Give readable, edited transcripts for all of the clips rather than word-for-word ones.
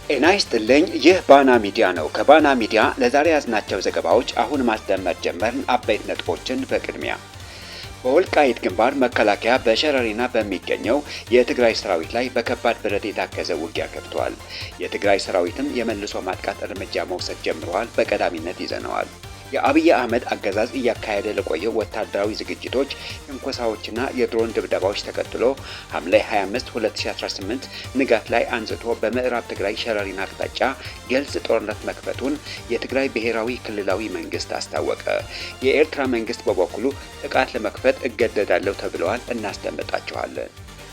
ጤና ይስጥልኝ። ይህ ባና ሚዲያ ነው። ከባና ሚዲያ ለዛሬ ያዝናቸው ዘገባዎች አሁን ማስደመጥ ጀመርን። አበይት ነጥቦችን በቅድሚያ በወልቃይት ግንባር መከላከያ በሸረሪና በሚገኘው የትግራይ ሰራዊት ላይ በከባድ ብረት የታገዘ ውጊያ ከፍቷል። የትግራይ ሰራዊትም የመልሶ ማጥቃት እርምጃ መውሰድ ጀምረዋል። በቀዳሚነት ይዘነዋል። የአብይ አህመድ አገዛዝ እያካሄደ ለቆየው ወታደራዊ ዝግጅቶች፣ ትንኮሳዎችና የድሮን ድብደባዎች ተከትሎ ሐምሌ 25 2018 ንጋት ላይ አንስቶ በምዕራብ ትግራይ ሸረሪና አቅጣጫ ግልጽ ጦርነት መክፈቱን የትግራይ ብሔራዊ ክልላዊ መንግስት አስታወቀ። የኤርትራ መንግስት በበኩሉ ጥቃት ለመክፈት እገደዳለሁ ተብለዋል። እናስደምጣችኋለን።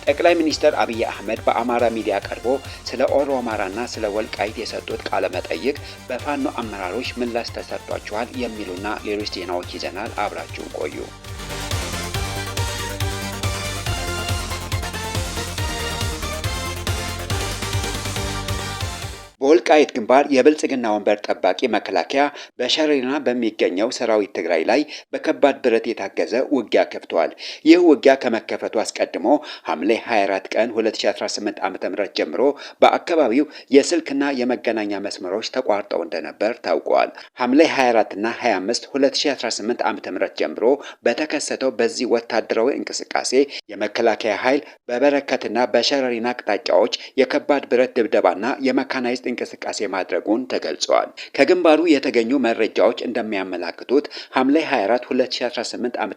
ጠቅላይ ሚኒስትር አብይ አህመድ በአማራ ሚዲያ ቀርቦ ስለ ኦሮማራና ስለ ወልቃይት የሰጡት ቃለ መጠይቅ በፋኖ አመራሮች ምላሽ ተሰጥቷቸዋል የሚሉና ሌሎች ዜናዎች ይዘናል። አብራችሁን ቆዩ። በወልቃይት ግንባር የብልጽግና ወንበር ጠባቂ መከላከያ በሸረሪና በሚገኘው ሰራዊት ትግራይ ላይ በከባድ ብረት የታገዘ ውጊያ ከፍቷል። ይህ ውጊያ ከመከፈቱ አስቀድሞ ሐምሌ 24 ቀን 2018 ዓ.ም ጀምሮ በአካባቢው የስልክና የመገናኛ መስመሮች ተቋርጠው እንደነበር ታውቋል። ሐምሌ 24 እና 25 2018 ዓ.ም ጀምሮ በተከሰተው በዚህ ወታደራዊ እንቅስቃሴ የመከላከያ ኃይል በበረከትና በሸረሪና አቅጣጫዎች የከባድ ብረት ድብደባና የመካናይዝድ እንቅስቃሴ ማድረጉን ተገልጿል። ከግንባሩ የተገኙ መረጃዎች እንደሚያመላክቱት ሐምሌ 24 2018 ዓ.ም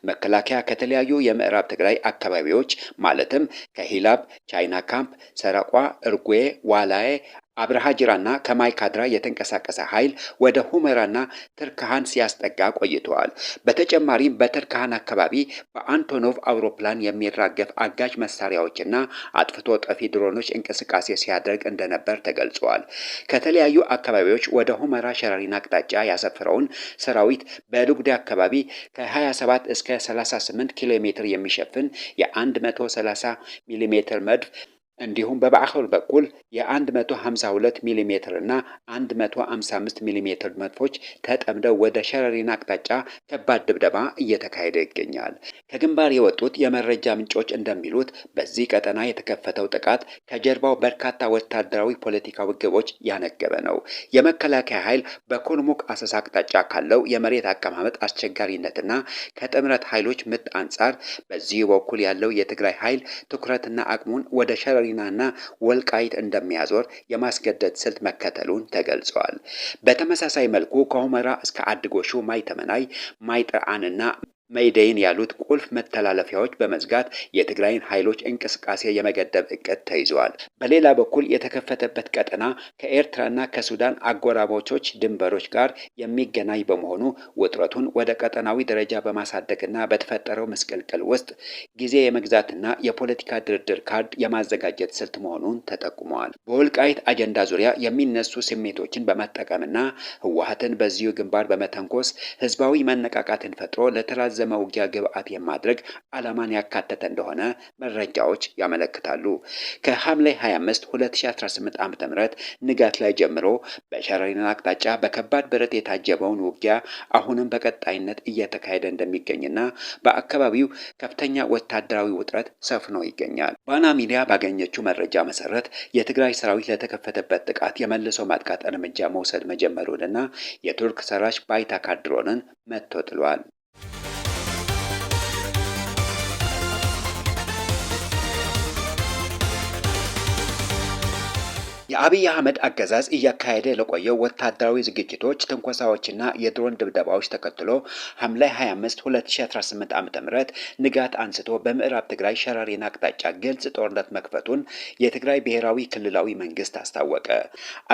መከላከያ ከተለያዩ የምዕራብ ትግራይ አካባቢዎች ማለትም ከሂላብ፣ ቻይና ካምፕ፣ ሰረቋ፣ እርጉዬ፣ ዋላዬ አብርሃ ጅራና ከማይካድራ የተንቀሳቀሰ ኃይል ወደ ሁመራና ትርካሃን ሲያስጠጋ ቆይተዋል። በተጨማሪም በትርካሃን አካባቢ በአንቶኖቭ አውሮፕላን የሚራገፍ አጋዥ መሳሪያዎችና አጥፍቶ ጠፊ ድሮኖች እንቅስቃሴ ሲያደርግ እንደነበር ተገልጿል። ከተለያዩ አካባቢዎች ወደ ሁመራ ሸረሪና አቅጣጫ ያሰፈረውን ሰራዊት በዱግዴ አካባቢ ከ27 እስከ 38 ኪሎ ሜትር የሚሸፍን የ130 ሚሜ መድፍ እንዲሁም በባዕኸል በኩል የ152 ሚሜ እና 155 ሚሜ መድፎች ተጠምደው ወደ ሸረሪና አቅጣጫ ከባድ ድብደባ እየተካሄደ ይገኛል። ከግንባር የወጡት የመረጃ ምንጮች እንደሚሉት በዚህ ቀጠና የተከፈተው ጥቃት ከጀርባው በርካታ ወታደራዊ ፖለቲካዊ ግቦች ያነገበ ነው። የመከላከያ ኃይል በኮልሙክ አሰሳ አቅጣጫ ካለው የመሬት አቀማመጥ አስቸጋሪነትና ከጥምረት ኃይሎች ምት አንጻር በዚህ በኩል ያለው የትግራይ ኃይል ትኩረትና አቅሙን ወደ ሸረሪናና ወልቃይት እንደሚያዞር የማስገደድ ስልት መከተሉን ተገልጿል። በተመሳሳይ መልኩ ከሁመራ እስከ አድጎሹ ማይተመናይ፣ ማይጠአንና መይደይን ያሉት ቁልፍ መተላለፊያዎች በመዝጋት የትግራይን ኃይሎች እንቅስቃሴ የመገደብ እቅድ ተይዘዋል። በሌላ በኩል የተከፈተበት ቀጠና ከኤርትራና ከሱዳን አጎራባቾች ድንበሮች ጋር የሚገናኝ በመሆኑ ውጥረቱን ወደ ቀጠናዊ ደረጃ በማሳደግና በተፈጠረው ምስቅልቅል ውስጥ ጊዜ የመግዛትና የፖለቲካ ድርድር ካርድ የማዘጋጀት ስልት መሆኑን ተጠቁመዋል። በወልቃይት አጀንዳ ዙሪያ የሚነሱ ስሜቶችን በመጠቀምና ህወሓትን በዚሁ ግንባር በመተንኮስ ህዝባዊ መነቃቃትን ፈጥሮ ለተራዘመ ውጊያ ግብዓት የማድረግ ዓላማን ያካተተ እንደሆነ መረጃዎች ያመለክታሉ። ከሐምሌ 25 2018 ዓ.ም ንጋት ላይ ጀምሮ በሸረሪና አቅጣጫ በከባድ ብረት የታጀበውን ውጊያ አሁንም በቀጣይነት እየተካሄደ እንደሚገኝና በአካባቢው ከፍተኛ ወታደራዊ ውጥረት ሰፍኖ ይገኛል። ባና ሚዲያ ባገኘችው መረጃ መሰረት የትግራይ ሰራዊት ለተከፈተበት ጥቃት የመልሶ ማጥቃት እርምጃ መውሰድ መጀመሩንና የቱርክ ሰራሽ ባይታካር ድሮንን መትቶ ጥሏል። የአብይ አህመድ አገዛዝ እያካሄደ ለቆየው ወታደራዊ ዝግጅቶች፣ ትንኮሳዎችና የድሮን ድብደባዎች ተከትሎ ሐምሌ 25 2018 ዓ.ም ንጋት አንስቶ በምዕራብ ትግራይ ሸረሪና አቅጣጫ ግልጽ ጦርነት መክፈቱን የትግራይ ብሔራዊ ክልላዊ መንግስት አስታወቀ።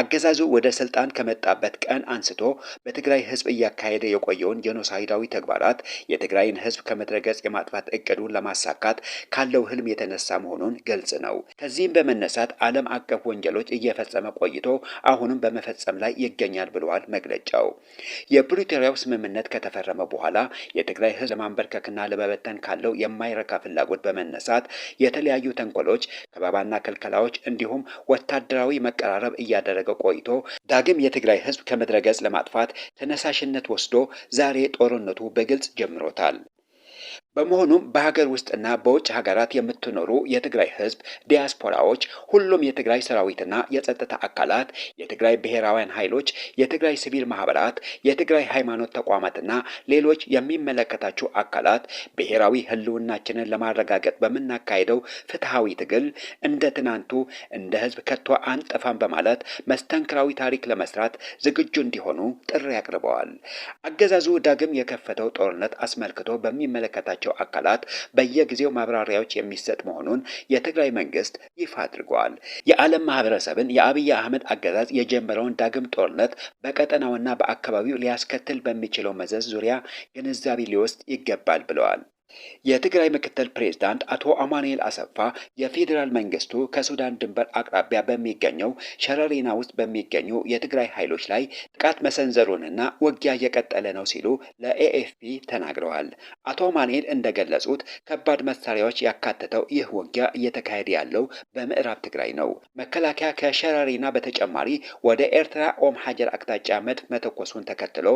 አገዛዙ ወደ ስልጣን ከመጣበት ቀን አንስቶ በትግራይ ህዝብ እያካሄደ የቆየውን ጄኖሳይዳዊ ተግባራት የትግራይን ህዝብ ከምድረገጽ የማጥፋት እቅዱን ለማሳካት ካለው ህልም የተነሳ መሆኑን ግልጽ ነው። ከዚህም በመነሳት ዓለም አቀፍ ወንጀሎች እየፈጸመ ቆይቶ አሁንም በመፈጸም ላይ ይገኛል ብለዋል መግለጫው። የፕሪቶሪያው ስምምነት ከተፈረመ በኋላ የትግራይ ህዝብ ለማንበርከክና ለመበተን ካለው የማይረካ ፍላጎት በመነሳት የተለያዩ ተንኮሎች፣ ከበባና ክልከላዎች እንዲሁም ወታደራዊ መቀራረብ እያደረገ ቆይቶ ዳግም የትግራይ ህዝብ ከምድረ ገጽ ለማጥፋት ተነሳሽነት ወስዶ ዛሬ ጦርነቱ በግልጽ ጀምሮታል። በመሆኑም በሀገር ውስጥና በውጭ ሀገራት የምትኖሩ የትግራይ ህዝብ ዲያስፖራዎች፣ ሁሉም የትግራይ ሰራዊትና የጸጥታ አካላት፣ የትግራይ ብሔራውያን ኃይሎች፣ የትግራይ ሲቪል ማህበራት፣ የትግራይ ሃይማኖት ተቋማትና ሌሎች የሚመለከታቸው አካላት ብሔራዊ ህልውናችንን ለማረጋገጥ በምናካሄደው ፍትሃዊ ትግል እንደ ትናንቱ እንደ ህዝብ ከቶ አንጠፋም በማለት መስተንክራዊ ታሪክ ለመስራት ዝግጁ እንዲሆኑ ጥሪ አቅርበዋል። አገዛዙ ዳግም የከፈተው ጦርነት አስመልክቶ በሚመለከታቸው አካላት በየጊዜው ማብራሪያዎች የሚሰጥ መሆኑን የትግራይ መንግስት ይፋ አድርጓል። የዓለም ማህበረሰብን የአብይ አህመድ አገዛዝ የጀመረውን ዳግም ጦርነት በቀጠናውና በአካባቢው ሊያስከትል በሚችለው መዘዝ ዙሪያ ግንዛቤ ሊወስድ ይገባል ብለዋል። የትግራይ ምክትል ፕሬዝዳንት አቶ አማኑኤል አሰፋ የፌዴራል መንግስቱ ከሱዳን ድንበር አቅራቢያ በሚገኘው ሸረሪና ውስጥ በሚገኙ የትግራይ ኃይሎች ላይ ጥቃት መሰንዘሩንና ውጊያ እየቀጠለ ነው ሲሉ ለኤኤፍፒ ተናግረዋል። አቶ አማኑኤል እንደገለጹት ከባድ መሳሪያዎች ያካተተው ይህ ውጊያ እየተካሄደ ያለው በምዕራብ ትግራይ ነው። መከላከያ ከሸረሪና በተጨማሪ ወደ ኤርትራ ኦም ሀጀር አቅጣጫ መድፍ መተኮሱን ተከትሎ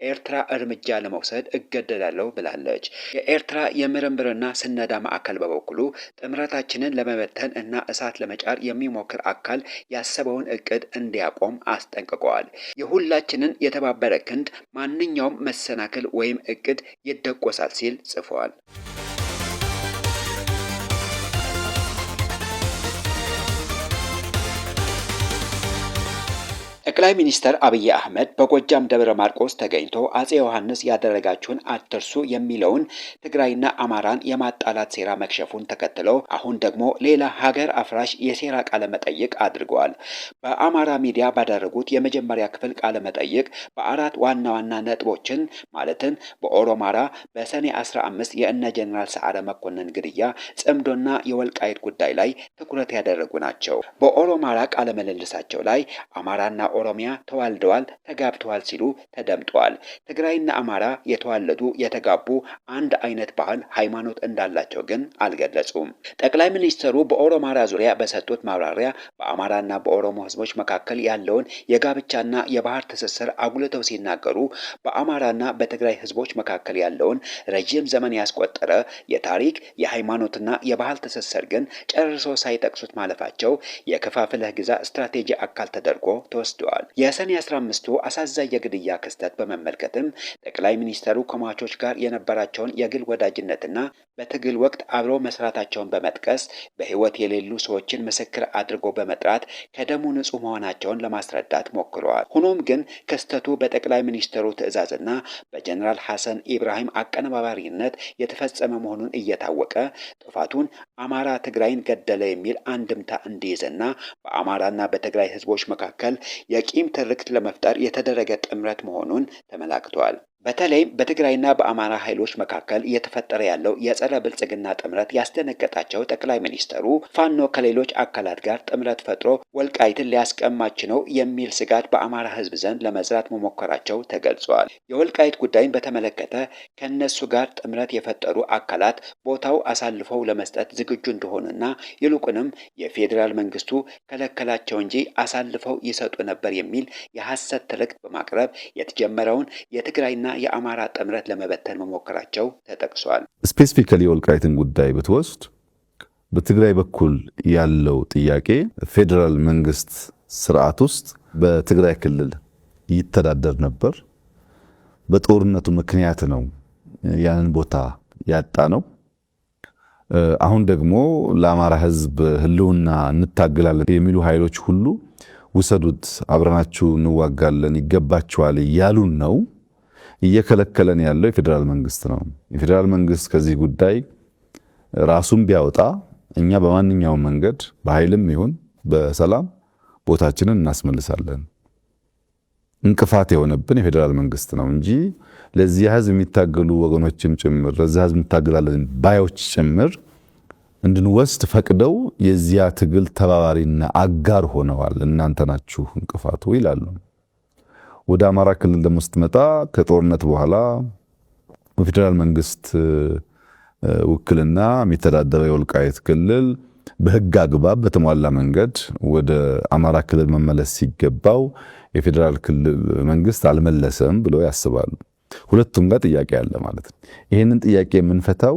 ኤርትራ እርምጃ ለመውሰድ እገደዳለሁ ብላለች። የኤርትራ የምርምርና ስነዳ ማዕከል በበኩሉ ጥምረታችንን ለመበተን እና እሳት ለመጫር የሚሞክር አካል ያሰበውን እቅድ እንዲያቆም አስጠንቅቀዋል። የሁላችንን የተባበረ ክንድ ማንኛውም መሰናክል ወይም እቅድ ይደቆሳል ሲል ጽፏል። ጠቅላይ ሚኒስትር አብይ አህመድ በጎጃም ደብረ ማርቆስ ተገኝቶ አጼ ዮሐንስ ያደረጋችሁን አትርሱ የሚለውን ትግራይና አማራን የማጣላት ሴራ መክሸፉን ተከትለው አሁን ደግሞ ሌላ ሀገር አፍራሽ የሴራ ቃለ መጠይቅ አድርገዋል። በአማራ ሚዲያ ባደረጉት የመጀመሪያ ክፍል ቃለ መጠይቅ በአራት ዋና ዋና ነጥቦችን ማለትም በኦሮማራ በሰኔ 15 የእነ ጀነራል ሰዓረ መኮንን ግድያ፣ ጽምዶና የወልቃይት ጉዳይ ላይ ትኩረት ያደረጉ ናቸው። በኦሮማራ ቃለ ምልልሳቸው ላይ አማራና ኦሮሚያ ተዋልደዋል፣ ተጋብተዋል ሲሉ ተደምጠዋል። ትግራይና አማራ የተዋለዱ የተጋቡ አንድ አይነት ባህል፣ ሃይማኖት እንዳላቸው ግን አልገለጹም። ጠቅላይ ሚኒስትሩ በኦሮማራ ዙሪያ በሰጡት ማብራሪያ በአማራና በኦሮሞ ህዝቦች መካከል ያለውን የጋብቻና የባህር ትስስር አጉልተው ሲናገሩ በአማራና በትግራይ ህዝቦች መካከል ያለውን ረጅም ዘመን ያስቆጠረ የታሪክ የሃይማኖትና የባህል ትስስር ግን ጨርሶ ሳይጠቅሱት ማለፋቸው የከፋፍለህ ግዛ ስትራቴጂ አካል ተደርጎ ተወስዷል። የሰኔ 15ቱ አሳዛኝ የግድያ ክስተት በመመልከትም ጠቅላይ ሚኒስትሩ ከሟቾች ጋር የነበራቸውን የግል ወዳጅነትና በትግል ወቅት አብረው መስራታቸውን በመጥቀስ በህይወት የሌሉ ሰዎችን ምስክር አድርጎ በመጥራት ከደሙ ንጹህ መሆናቸውን ለማስረዳት ሞክረዋል። ሆኖም ግን ክስተቱ በጠቅላይ ሚኒስትሩ ትዕዛዝና በጀነራል ሐሰን ኢብራሂም አቀነባባሪነት የተፈጸመ መሆኑን እየታወቀ ጥፋቱን አማራ ትግራይን ገደለ የሚል አንድምታ እንዲይዝና በአማራና በትግራይ ህዝቦች መካከል የቂም ትርክት ለመፍጠር የተደረገ ጥምረት መሆኑን ተመላክቷል። በተለይም በትግራይና በአማራ ኃይሎች መካከል እየተፈጠረ ያለው የጸረ ብልጽግና ጥምረት ያስደነገጣቸው ጠቅላይ ሚኒስትሩ ፋኖ ከሌሎች አካላት ጋር ጥምረት ፈጥሮ ወልቃይትን ሊያስቀማች ነው የሚል ስጋት በአማራ ህዝብ ዘንድ ለመዝራት መሞከራቸው ተገልጿል። የወልቃይት ጉዳይን በተመለከተ ከነሱ ጋር ጥምረት የፈጠሩ አካላት ቦታው አሳልፈው ለመስጠት ዝግጁ እንደሆኑና ይልቁንም የፌዴራል መንግስቱ ከለከላቸው እንጂ አሳልፈው ይሰጡ ነበር የሚል የሐሰት ትርክት በማቅረብ የተጀመረውን የትግራይና የአማራ ጥምረት ለመበተን መሞከራቸው ተጠቅሷል። ስፔሲፊካሊ የወልቃይትን ጉዳይ ብትወስድ በትግራይ በኩል ያለው ጥያቄ ፌዴራል መንግስት ስርዓት ውስጥ በትግራይ ክልል ይተዳደር ነበር። በጦርነቱ ምክንያት ነው ያንን ቦታ ያጣ ነው። አሁን ደግሞ ለአማራ ህዝብ ህልውና እንታገላለን የሚሉ ኃይሎች ሁሉ ውሰዱት፣ አብረናችሁ እንዋጋለን፣ ይገባችኋል እያሉን ነው። እየከለከለን ያለው የፌዴራል መንግስት ነው። የፌዴራል መንግስት ከዚህ ጉዳይ ራሱን ቢያወጣ እኛ በማንኛውም መንገድ በኃይልም ይሁን በሰላም ቦታችንን እናስመልሳለን። እንቅፋት የሆነብን የፌዴራል መንግስት ነው እንጂ ለዚህ ህዝብ የሚታገሉ ወገኖችም ጭምር ለዚህ ህዝብ እንታገላለን ባዮች ጭምር እንድንወስድ ፈቅደው የዚያ ትግል ተባባሪና አጋር ሆነዋል። እናንተ ናችሁ እንቅፋቱ ይላሉ። ወደ አማራ ክልል ደግሞ ስትመጣ ከጦርነት በኋላ በፌዴራል መንግስት ውክልና የሚተዳደረው የወልቃይት ክልል በህግ አግባብ በተሟላ መንገድ ወደ አማራ ክልል መመለስ ሲገባው የፌዴራል ክልል መንግስት አልመለሰም ብለው ያስባሉ። ሁለቱም ጋር ጥያቄ አለ ማለት ነው። ይሄንን ጥያቄ የምንፈታው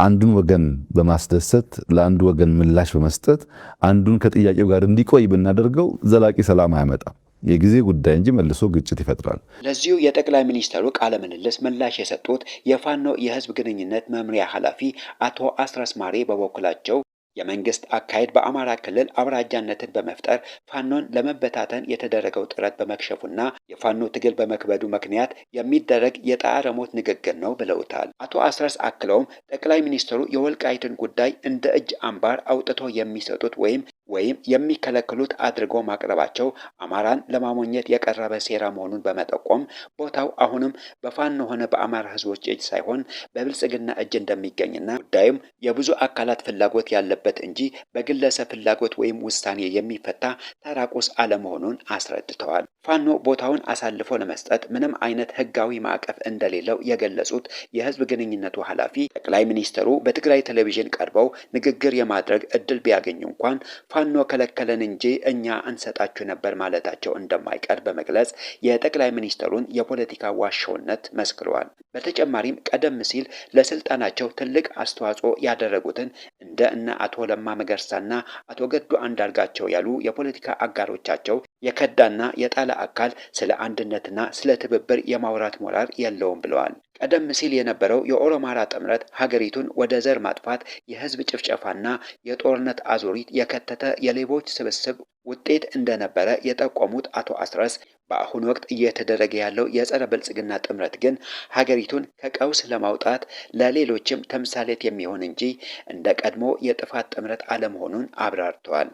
አንዱን ወገን በማስደሰት ለአንዱ ወገን ምላሽ በመስጠት አንዱን ከጥያቄው ጋር እንዲቆይ ብናደርገው ዘላቂ ሰላም አያመጣም። የጊዜ ጉዳይ እንጂ መልሶ ግጭት ይፈጥራል። ለዚሁ የጠቅላይ ሚኒስትሩ ቃለ ምልልስ ምላሽ የሰጡት የፋኖ የህዝብ ግንኙነት መምሪያ ኃላፊ አቶ አስረስ ማሬ በበኩላቸው የመንግስት አካሄድ በአማራ ክልል አብራጃነትን በመፍጠር ፋኖን ለመበታተን የተደረገው ጥረት በመክሸፉና የፋኖ ትግል በመክበዱ ምክንያት የሚደረግ የጣረ ሞት ንግግር ነው ብለውታል። አቶ አስረስ አክለውም ጠቅላይ ሚኒስትሩ የወልቃይትን ጉዳይ እንደ እጅ አምባር አውጥቶ የሚሰጡት ወይም የሚከለክሉት አድርጎ ማቅረባቸው አማራን ለማሞኘት የቀረበ ሴራ መሆኑን በመጠቆም ቦታው አሁንም በፋኖ ሆነ በአማራ ህዝቦች እጅ ሳይሆን በብልጽግና እጅ እንደሚገኝና ጉዳዩም የብዙ አካላት ፍላጎት ያለበት እንጂ በግለሰብ ፍላጎት ወይም ውሳኔ የሚፈታ ተራ ቁስ አለመሆኑን አስረድተዋል። ፋኖ ቦታውን አሳልፎ ለመስጠት ምንም አይነት ህጋዊ ማዕቀፍ እንደሌለው የገለጹት የህዝብ ግንኙነቱ ኃላፊ ጠቅላይ ሚኒስትሩ በትግራይ ቴሌቪዥን ቀርበው ንግግር የማድረግ እድል ቢያገኙ እንኳን ፋኖ ከለከለን እንጂ እኛ እንሰጣችሁ ነበር ማለታቸው እንደማይቀር በመግለጽ የጠቅላይ ሚኒስትሩን የፖለቲካ ዋሾነት መስክረዋል። በተጨማሪም ቀደም ሲል ለስልጣናቸው ትልቅ አስተዋጽኦ ያደረጉትን እንደ እነ አቶ ለማ መገርሳና አቶ ገዱ አንዳርጋቸው ያሉ የፖለቲካ አጋሮቻቸው የከዳና የጣለ አካል ስለ አንድነትና ስለ ትብብር የማውራት ሞራል የለውም ብለዋል። ቀደም ሲል የነበረው የኦሮማራ ጥምረት ሀገሪቱን ወደ ዘር ማጥፋት፣ የህዝብ ጭፍጨፋና የጦርነት አዙሪት የከተተ የሌቦች ስብስብ ውጤት እንደነበረ የጠቆሙት አቶ አስረስ በአሁኑ ወቅት እየተደረገ ያለው የጸረ ብልጽግና ጥምረት ግን ሀገሪቱን ከቀውስ ለማውጣት ለሌሎችም ተምሳሌት የሚሆን እንጂ እንደ ቀድሞ የጥፋት ጥምረት አለመሆኑን አብራርተዋል።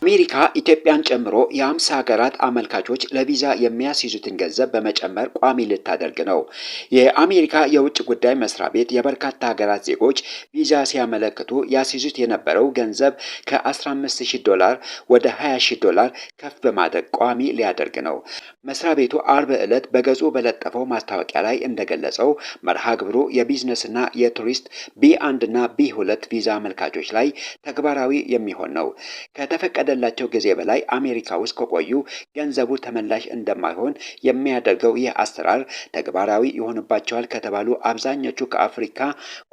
አሜሪካ ኢትዮጵያን ጨምሮ የ50 ሀገራት አመልካቾች ለቪዛ የሚያስይዙትን ገንዘብ በመጨመር ቋሚ ልታደርግ ነው። የአሜሪካ የውጭ ጉዳይ መስሪያ ቤት የበርካታ ሀገራት ዜጎች ቪዛ ሲያመለክቱ ያስይዙት የነበረው ገንዘብ ከ$15,000 ወደ $20,000 ከፍ በማድረግ ቋሚ ሊያደርግ ነው። መስሪያ ቤቱ አርብ ዕለት በገጹ በለጠፈው ማስታወቂያ ላይ እንደገለጸው መርሃ ግብሩ የቢዝነስና የቱሪስት B1 እና B2 ቪዛ አመልካቾች ላይ ተግባራዊ የሚሆን ነው። ከተፈቀደላቸው ጊዜ በላይ አሜሪካ ውስጥ ከቆዩ ገንዘቡ ተመላሽ እንደማይሆን የሚያደርገው ይህ አሰራር ተግባራዊ ይሆንባቸዋል ከተባሉ አብዛኞቹ ከአፍሪካ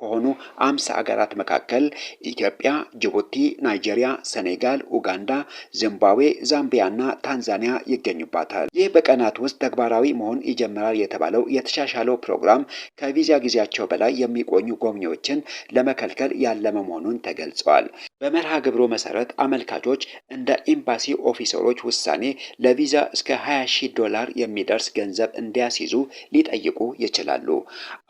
ከሆኑ 50 ሀገራት መካከል ኢትዮጵያ፣ ጅቡቲ፣ ናይጄሪያ፣ ሴኔጋል፣ ኡጋንዳ፣ ዚምባብዌ፣ ዛምቢያ እና ታንዛኒያ ይገኙባታል። ይህ በቀናት ውስጥ ተግባራዊ መሆን ይጀምራል የተባለው የተሻሻለው ፕሮግራም ከቪዛ ጊዜያቸው በላይ የሚቆዩ ጎብኚዎችን ለመከልከል ያለመ መሆኑን ተገልጿል። በመርሃ ግብሩ መሰረት አመልካቾች እንደ ኤምባሲ ኦፊሰሮች ውሳኔ ለቪዛ እስከ $20,000 የሚደርስ ገንዘብ እንዲያስይዙ ሊጠይቁ ይችላሉ።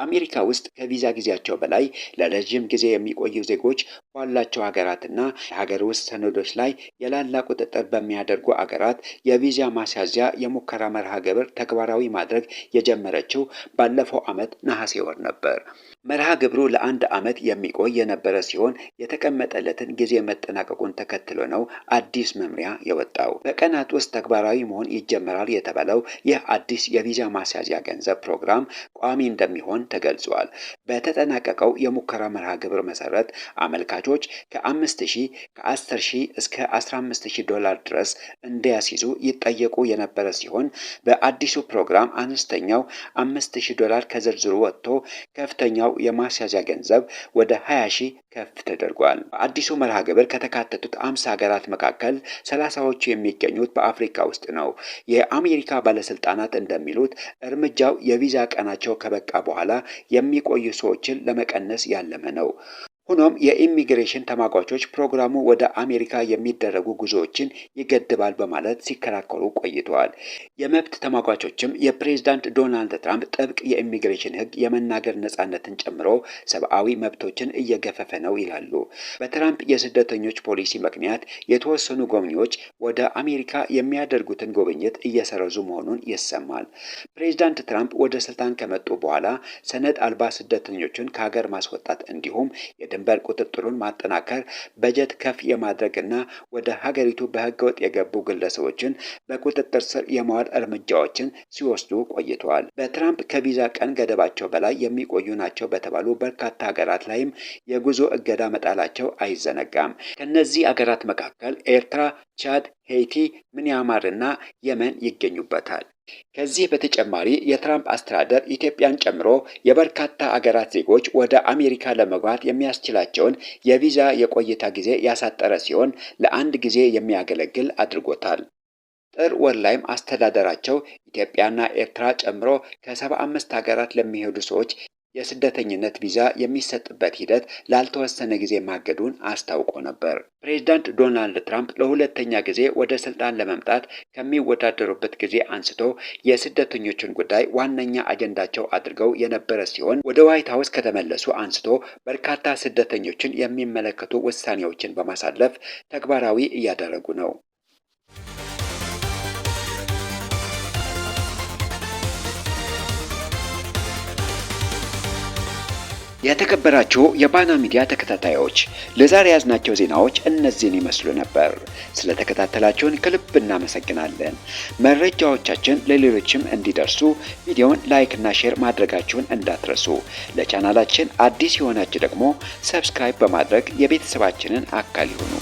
አሜሪካ ውስጥ ከቪዛ ጊዜያቸው በላይ ለረጅም ጊዜ የሚቆዩ ዜጎች ባላቸው ሀገራትና የሀገር ውስጥ ሰነዶች ላይ የላላ ቁጥጥር በሚያደርጉ ሀገራት የቪዛ ማስያዣ የሙከራ መርሃ ግብር ተግባራዊ ማድረግ የጀመረችው ባለፈው ዓመት ነሐሴ ወር ነበር። መርሃ ግብሩ ለ1 ዓመት የሚቆይ የነበረ ሲሆን የተቀመጠለትን ጊዜ መጠናቀቁን ተከትሎ ነው አዲስ መምሪያ የወጣው። በቀናት ውስጥ ተግባራዊ መሆን ይጀምራል የተባለው ይህ አዲስ የቪዛ ማስያዣ ገንዘብ ፕሮግራም ቋሚ እንደሚሆን ተገልጿል። በተጠናቀቀው የሙከራ መርሃ ግብር መሰረት አመልካቾች ከ5,000 ከ10,000 እስከ $15,000 ድረስ እንዲያስይዙ ይጠየቁ የነበረ ሲሆን በአዲሱ ፕሮግራም አነስተኛው $5,000 ከዝርዝሩ ወጥቶ ከፍተኛው የማስያዣ ገንዘብ ወደ 20,000 ከፍ ተደርጓል። በአዲሱ መርሃ ግብር ከተካተቱት 50 ሀገራት መካከል 30ዎቹ የሚገኙት በአፍሪካ ውስጥ ነው። የአሜሪካ ባለስልጣናት እንደሚሉት እርምጃው የቪዛ ቀናቸው ከበቃ በኋላ የሚቆዩ ሰዎችን ለመቀነስ ያለመ ነው። ሆኖም የኢሚግሬሽን ተሟጋቾች ፕሮግራሙ ወደ አሜሪካ የሚደረጉ ጉዞዎችን ይገድባል በማለት ሲከራከሩ ቆይተዋል። የመብት ተሟጋቾችም የፕሬዝዳንት ዶናልድ ትራምፕ ጥብቅ የኢሚግሬሽን ሕግ የመናገር ነጻነትን ጨምሮ ሰብአዊ መብቶችን እየገፈፈ ነው ይላሉ። በትራምፕ የስደተኞች ፖሊሲ ምክንያት የተወሰኑ ጎብኚዎች ወደ አሜሪካ የሚያደርጉትን ጉብኝት እየሰረዙ መሆኑን ይሰማል። ፕሬዝዳንት ትራምፕ ወደ ስልጣን ከመጡ በኋላ ሰነድ አልባ ስደተኞችን ከሀገር ማስወጣት እንዲሁም የድንበር ቁጥጥሩን ማጠናከር፣ በጀት ከፍ የማድረግና ወደ ሀገሪቱ በህገወጥ የገቡ ግለሰቦችን በቁጥጥር ስር የማዋል እርምጃዎችን ሲወስዱ ቆይተዋል። በትራምፕ ከቪዛ ቀን ገደባቸው በላይ የሚቆዩ ናቸው በተባሉ በርካታ ሀገራት ላይም የጉዞ እገዳ መጣላቸው አይዘነጋም። ከነዚህ ሀገራት መካከል ኤርትራ፣ ቻድ፣ ሄይቲ፣ ሚያንማር እና የመን ይገኙበታል። ከዚህ በተጨማሪ የትራምፕ አስተዳደር ኢትዮጵያን ጨምሮ የበርካታ አገራት ዜጎች ወደ አሜሪካ ለመግባት የሚያስችላቸውን የቪዛ የቆይታ ጊዜ ያሳጠረ ሲሆን ለአንድ ጊዜ የሚያገለግል አድርጎታል። ጥር ወር ላይም አስተዳደራቸው ኢትዮጵያና ኤርትራ ጨምሮ ከ75 ሀገራት ለሚሄዱ ሰዎች የስደተኝነት ቪዛ የሚሰጥበት ሂደት ላልተወሰነ ጊዜ ማገዱን አስታውቆ ነበር። ፕሬዝዳንት ዶናልድ ትራምፕ ለሁለተኛ ጊዜ ወደ ስልጣን ለመምጣት ከሚወዳደሩበት ጊዜ አንስቶ የስደተኞችን ጉዳይ ዋነኛ አጀንዳቸው አድርገው የነበረ ሲሆን ወደ ዋይት ሀውስ ከተመለሱ አንስቶ በርካታ ስደተኞችን የሚመለከቱ ውሳኔዎችን በማሳለፍ ተግባራዊ እያደረጉ ነው። የተከበራችሁ የባና ሚዲያ ተከታታዮች ለዛሬ ያዝናቸው ዜናዎች እነዚህን ይመስሉ ነበር። ስለተከታተላችሁን ከልብ እናመሰግናለን። መረጃዎቻችን ለሌሎችም እንዲደርሱ ቪዲዮውን ላይክ እና ሼር ማድረጋችሁን እንዳትረሱ። ለቻናላችን አዲስ የሆናችሁ ደግሞ ሰብስክራይብ በማድረግ የቤተሰባችንን አካል ይሁኑ።